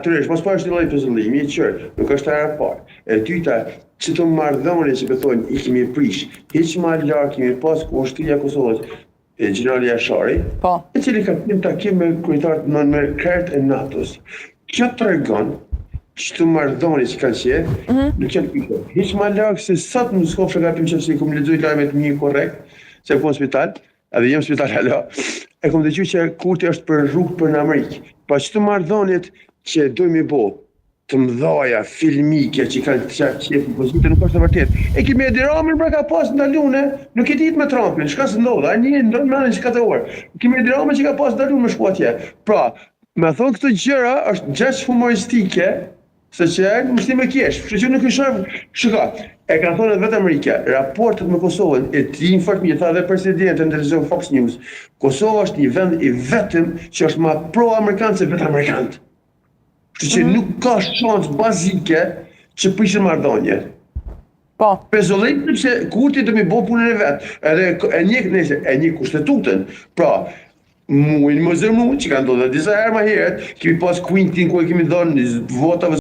Natyrisht, mos po është një lloj pezullimi, nuk është e parë. E dyta, që të marrëdhënie që thonë i kemi prish, hiç më larg kemi pas ku ushtria e Kosovës, e generali Jashari, i cili ka qenë takim me kryetarët me krejt e NATO-s. Kjo tregon që të marrëdhënie që kanë qenë, nuk janë pikë. Hiç më larg se sot në Skopje gabim që si kom lexuar lajmet më korrekt, se po në spital, edhe jam në spital hala. E kom dëgjuar që Kurti është për rrugë për në Amerikë. Pa çdo marrëdhëniet që dojmë i bo, të mdhaja, filmike, që kanë qenë pozitë, nuk është e vërtet. E kemi Edi Ramën pra ka pas ndalune, nuk e ditë me Trumpin, shka se ndodha, a një ndërmënë që ka të orë. Kemi Edi Ramën që ka pas ndalune me shku atje. Pra, me thonë këtë gjëra është gjesh humoristike, se që e më shti me kjesh, që nuk është shka. E ka thonë edhe vetë Amerika, raportet me Kosovën, e ti fort mirë, tha dhe presidenti në televizion Fox News, Kosova është një vend i vetëm që është ma pro-amerikanë se vetë amerikanët. Që nuk ka shansë bazike që prishin marrëdhënie. Po. Pezullim sepse Kurti do mi bë punën e vet. Edhe e një kushtetutën. Pra, muin më zërmu që kanë ndodhur disa herë më herët, kemi pas Quintin ku e kemi dhënë votave